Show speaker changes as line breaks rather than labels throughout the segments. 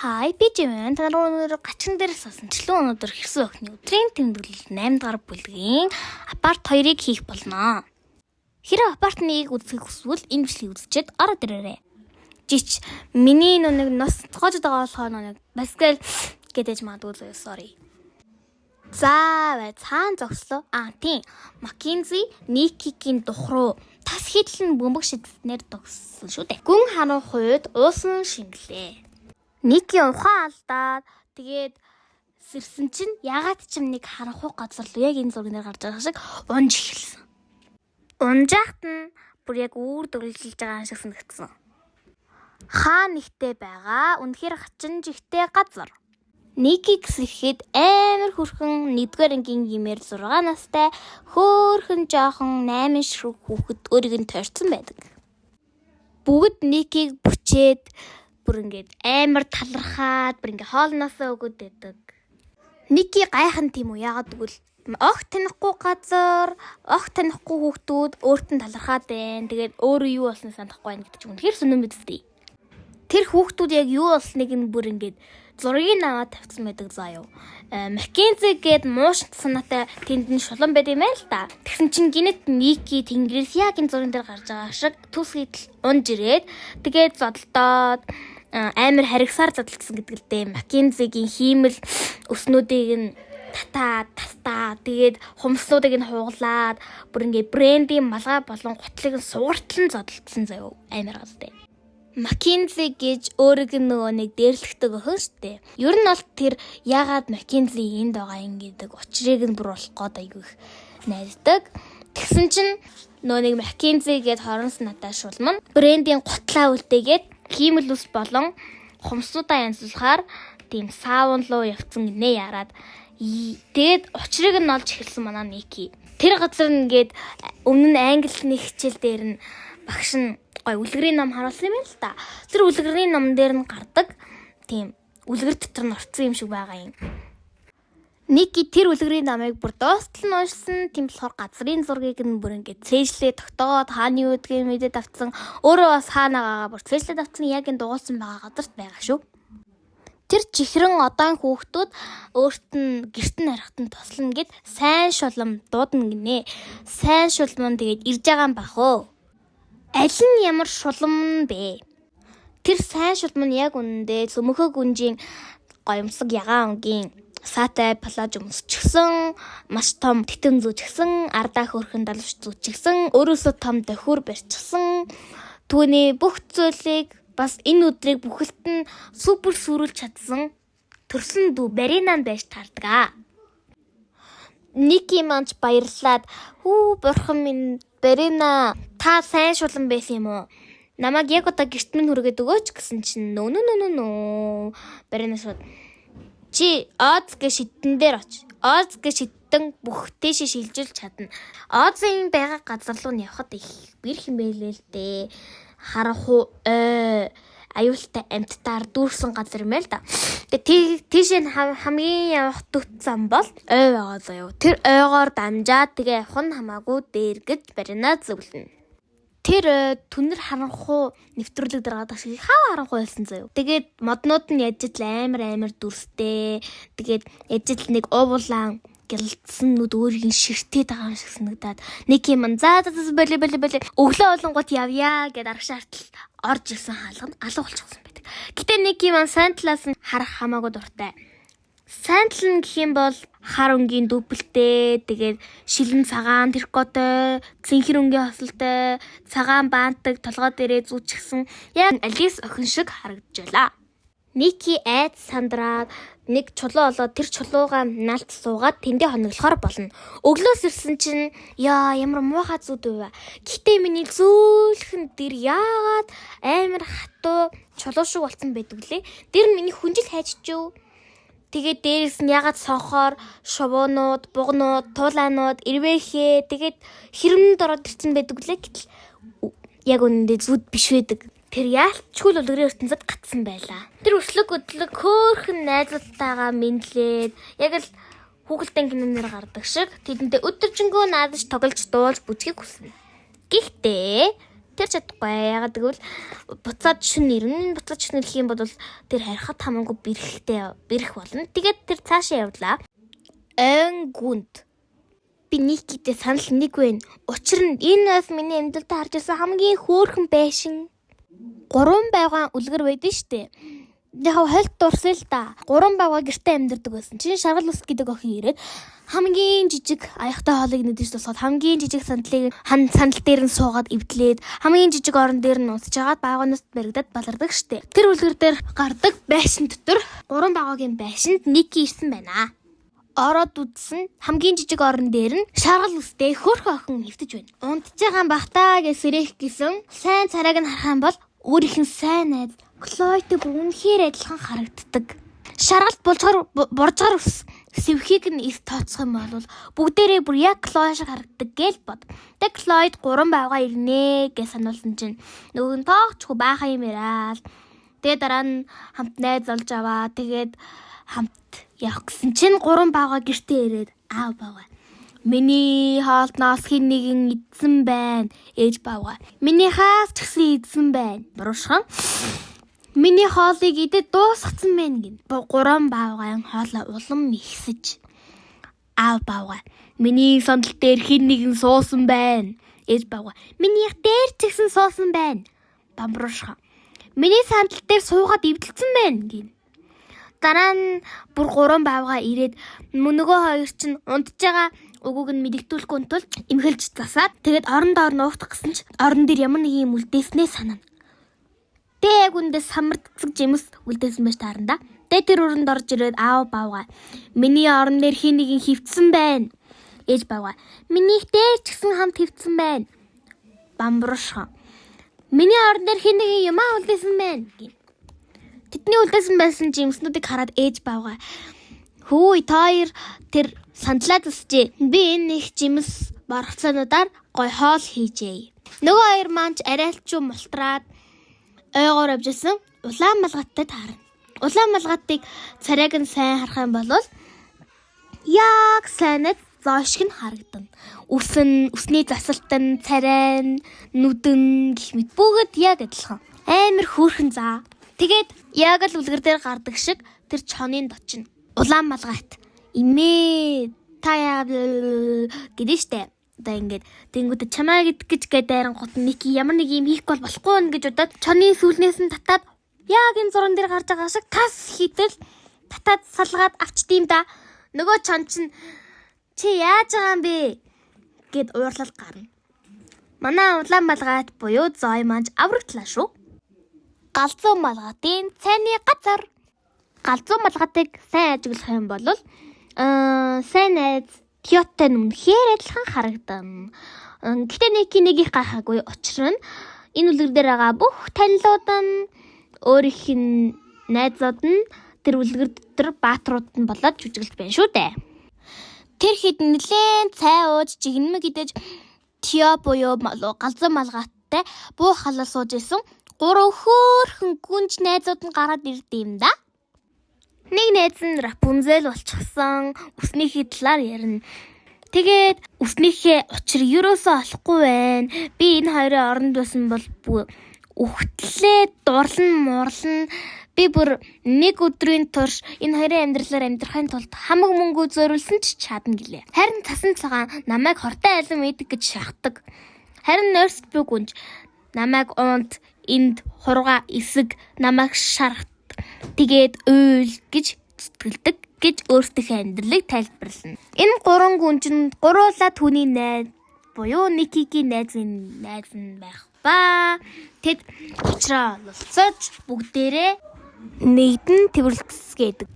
Хай би жимэн та нар өнөөдөр гачхан дээрээс сонслоо өнөөдөр хэрсэн охины өдрийн тэмдэглэл 8 дахь бүлгийн апарт 2-ыг хийх болно. Хэрэв апарт 1-ийг үзэх хүсвэл энэ бичлэгийг үзчихэд ороод ирээрэй. Жич миний нэг нас цогж байгаа болохоор нэг баскетбол гэдэж магадгүй sorry. За бай цаан зогслоо. Тийм. Маккензи Никигийн духруу тас хийдлэн бөмбөг шидэснээр тогссон шүү дээ. Гүн харуун хувьд уусан шингэлээ. Ники ухаан алдаад тэгээд сэрсэн чинь ягаад ч юм нэг харанхуй газар л яг энэ зургийн дээр гарч байгаа шиг унж эхэлсэн. Унжаахт нь бүр яг үүр дөглөж байгаа шиг санагдсан. Хаа нэгтэй байгаа үнэхээр хачин жигтэй газар. Ники гэсэхэд амар хүрхэн 1-р ангийн гимээр 6 настай хөөхөн жоохон 8 ширхэг хүүхэд өөрийг нь тойрсон байдаг. Бүгд Никиг бүчээд бүр ингээд амар талархаад бүр ингээд хоолноосоо өгöd байдаг. Ники гайхан тийм үү яагаад гэвэл огт танихгүй газар, огт танихгүй хүүхдүүд өөрт нь талархаад байна. Тэгээд өөрөө юу болсныг санахгүй байна гэдэг чинь үнэхээр сүнэн мэддэг. Тэр хүүхдүүд яг юу болсныг нь бүр ингээд зургийг аваад тавьсан байдаг заа юу. Маккензи гээд муушд санаатай тэнд нь шулан байд юм байл та. Тэгсэн чинь гинэт Ники тэнгэрээс яг энэ зургийн дээр гарч байгаа шиг түс хийдэл унж ирээд тэгээд зодолдоод амар харигсаар задлсан гэдэг л дээ. Маккензигийн хиймэл өснүүдийг нь тастаа тэгээд хумснуудыг нь хуглаад бүр ингээд брендийн малгай болон гутлыг нь сууртлан зодолдсон заяа амар газтай. Маккензи гэж өөрөг нь нөгөө нэг дээрлэхдэг өхөн штэ. Ер нь бол тэр яагаад Маккензи энд байгаа юм гэдэг учрыг нь бүр болох гээд айгүй их найддаг. Тэгсэн чинь нөгөө нэг Маккензи гээд хорон санаатай шулман брендийн гутлаа үлдээгээд хиймэл ус болон хумснуудаа янзлахаар тийм саавн руу явцсан гинэ яраад тэгээд учрыг нь олж эхэлсэн манай Ники. Тэр газар нэгээд өмнө нь англи хичээл дээр нь багш нь гой үлгэрийн ном харуулсан юм л та. Тэр үлгэрийн ном дээр нь гардаг тийм үлгэр дотор нь орцсон юм шиг байгаа юм. Ники тэр үлгэрийн номыг бүр дуустал нь уншсан. Тийм болохоор газрын зургийг нь бүр ингээд цээжлээ тогтоогоод хааны юу гэдгийг мэдээд авцсан. Өөрөө бас хаанагаа бүр цээжлээд авцсан яг энэ дугуулсан байгаа газарт байгаа шүү. Тэр чихрэн одоон хүүхдүүд өөрт нь гэрт нь харахад нь тослно гэд сайн шулам дуудана гинэ. Сайн шулам тэгээд ирж байгаа юм бахөө. Аль нь ямар шулам бэ? Тэр сайн шулам нь яг үнэндээ цөмөхөө гүнжийн гоёмсог ягаан өнгийн саатай плаж өмсчихсэн, маш том титэн зүүчихсэн, ардаа хөрхэн далвч зүүчихсэн, өөрөөсөө том дохиур барьчихсан. Түүний бүх зүйлийг бас энэ өдрийг бүхэлд нь супер сүрүүлж чадсан төрсөн дүү Баринан байж таардаг. Ники манч баярлаад бурхан минь Барина та сайн шулан байсан юм уу? Намайг яг одоо гэрт минь хүргээд өгөөч гэсэн чинь нөө Барина шууд чи Оз гэ шидэн дээр оч. Оз гэ шидэн бүх тийш шилжүүлж чадна. Озын байгаа газар руу явхад их бэрх юм байлээ л дээ. Харанхуй аюултай амьтдаар дүүрсэн газар юм байл та. Тэгээ тийш хамгийн явах төт зам бол байгаа заяа. Тэр ойгоор дамжаад тэгээ явах нь хамаагүй дээр гэж Барина зөвлөнө. Тэр түнэр харанхуй нэвтрүүлэг дээр гадаг шиг хаа харанхуй байсан заяа. Тэгээд моднууд нь яжил амар дүрстэй. Тэгээд яжил нэг уувлаан гэлдсэн нүд өөрийн ширтээд байгаа юм шиг санагдаад Ники ман за болио өглөө болонгот явъя гэд арга шаартал орж ирсэн хаалга нь алга болчихсон байдаг. Гэтэ Ники ман сайн талаас нь харах хамаагүй дуртай. Сайн тал нь гэх юм бол хар өнгийн дүүпэлтэй, тэгээд шилэн цагаан тэркотой, цэнхэр өнгийн хослолтой, цагаан баантаг толгой дээрээ зүүчихсэн яг Алис охин шиг харагдажлаа. Ники айд сандраад нэг чулуу олоод тэр чулуугаа наалт суугаад тэндээ хоноглохоор болно. Өглөөс ирсэн чинь ямар муухай зүуд вэ? Гэтэ миний зөөлхөн дэр яагаад амар хатуу чулуу шиг болсон байдаг лээ? Дэр миний хүнжил хайччихв. Тэгээд дээрээс нь ягаад сонхоор шувуунууд, бугнууд, туулаанууд, ирвэхээ тэгээд хэрэмд ороод ирсэн байдаг лээ. Гэтэл яг үнэндээ зүуд биш байдаг. Тэр яалтчгүй л үлгэрийн ертөнцид гатсан байлаа. Тэр өслөг өдлөг хөөхөн найзуудтайгаа мэдлээд яг л хүүхэлдэйн кинонээр гардаг шиг тэдэнтэй өдөржингөө наадаж тоглож дуулж бүжгийг хүснэ. Гэхдээ Тэр чадахгүй. Ягаад гэвэл буцаад шүн ирнэ. Буцаад шүн ирэх юм бол тэр харихад хамаагүй бэрх болно. Тэгээд тэр цаашаа явлаа. Эн гүнд би Никитэй санал нэг байна. Учир нь энэ бас миний амьдралд харж байсан хамгийн хөөрхөн байшин. 3 байгаан үлгэр байдсан штэ. Яг хольт дурсан л да. 3 байгаа гэртээ амьдардаг байсан. Чинь шаргал ус гэдэг охин ирээд хамгийн жижиг аяхтай хоолыг нэдэж тусгаад хамгийн жижиг сандлыг сандал дээр нь суугаад эвдлээд хамгийн жижиг орон дээр нь унсаж агаад байгоноос баригдаад балардаг штэ. Тэр үлгэр дээр гардаг байшин дотор 3 байгаагийн байшинд Ники ирсэн байна. Ороод үзсэн хамгийн жижиг орон дээр нь шаргал үстэй хөөрхөн охин хэвтэж байна. Унтж байгаа бахтаа гэж сэрэх гэсэн сайн царайг нь харах юм бол өөрийнх нь сайн найз Клойтой бүр үнэхээр адилхан харагддаг. Шаргалт боржгоор сэвхийг нь эс тооцох юм бол бүгдээрээ бүр яг Клой шиг харагддаг гээл бод. Тэг Клойд 3 байгаа ирнэ гэж сануулсан чинь нөгөө нь тоогчгүй байхаа юм яриад. Тэгээ дараа нь хамт найз олж аваа. Тэгээд хамт явах гэсэн чинь 3 байгаа гэртээ ирээд аав байгаа. Миний хаалтнаас хин нэгэн идсэн байна. Ээж байгаа. Миний хаас ч гэсэн идсэн байна. Буруушхан. Миний хоолыг идээд дуусгацсан байна гин. 3 байгаан хоолоо улам ихсэж. Аав байгаа. Миний сандал дээр хин нэгэн суусан байна. Ээж байгаа. Миний дээр ч гэсэн суусан байна. Бамбруушхан. Миний сандал дээр суугаад эвдэлсэн байна гин. Дараа нь бүр 3 байгаа ирээд нөгөө хоёр чинь унтж байгаа угууг нь мэдэгдүүлэхгүй тул эмхэлж засаад тэгээд орон доор нуугдах гэсэн чинь орон дээр ямар нэг юм үлдээснээ санана. Тэг үндэ самардцэг жимс үлдээсэн байж таарна да. Тэг тэр өрөнд орж ирээд аав байгаа. Миний орон дээр хин нэгэн хөвцсөн байна. Ээж байгаа. Минийх дээр ч гэсэн хамт хөвцсөн байна. Бамбруушхан. Миний орон дээр хин нэгэн юмаа үлдээсэн байна гин. Тэдний үлдээсэн байсан жимснүүдийг хараад ээж байгаа. Хөөе таяр тэр сандлаад үсчээ. Би энэ их жимс баргацаануудаар гой хоол хийжээ. Нөгөө хоёр маань ч арайлчуу мултраад ойгоор авжсэн улаан малгаттай таарна. Улаан малгатыг царайг нь сайн харах юм бол яг сайнад зоошиг нь харагдана. Үсний засалтан, царай, нүдэн гэх мэт бүгд яг адилхан. Амар хөөрхөн заа. Тэгээд яг л үлгэр дээр гардаг шиг тэр чонын дочно. Улаан малгайт имээ таяа гэдэг штэ. Одоо ингээд тэнгууд чамаа гэж дайран гот Ники ямар нэг юм хийх болохгүй нэ гэж удаад чоны сүүлнээс нь татаад яг энэ зуран дээр гарч байгаа шиг тас хийтэл татаад салгаад авчдığım да. Нөгөө чон чинь чи яаж байгаа юм бэ гэд уурлал гарна. Манай улаан малгайт буюу зой манж аврагтлаа шүү. Галзуу малгатын цайны газар. Галзуу малгатыг сайн ажиглах юм бол сайн найз Кётой үнэхээр адилхан харагдана. Гэтэ Ники нэг их гайхаагүй учир нь энэ үлгэр дээр байгаа бүх танилуд нь өөрийнх нь найзууд нь тэр үлгэр дотор баатрууд нь болоод жүжиглэж байна шүү дээ. Тэр хэд нэлээд цай ууж жигнэмэг идэж Тио буюу галзуу малгайтай буу халал сууж исэн 3 хөөрхөн гүнж найзууд нь гараад ирдэм да. Нэг найз нь Рапунзель болчихсон үснийхээ талаар ярина. Тэгээд үснийхээ учир юусоо олохгүй байна. Би энэ хоёрын оронд байсан бол үхтлээ дурлан. Би бүр нэг өдрийн турш энэ хоёрын амьдралаар амьдрахын тулд хамаг мөнгө зөөрүүлсэн ч чадна гэлээ. Харин цасан цагаан намайг хортой айлан мэддэг гэж шахдаг. Харин нойрс би гүнж намайг унт энд хурга эсэг намайг шарахт. Тэгээд уйл гэж зүтгэлдэг гэж өөртөө амьдралыг тайлбарлана. Энэ 3 гүнж нь гуруула түүний найз буюу Никигийн найз нь байх ба. Тэд уучраа олцож бүгдээрээ нэгдэн тэрвэрлцгээдэг.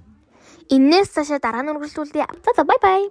Иннээс цаашаа дараа нь үргэлжлүүлье. За бай бай.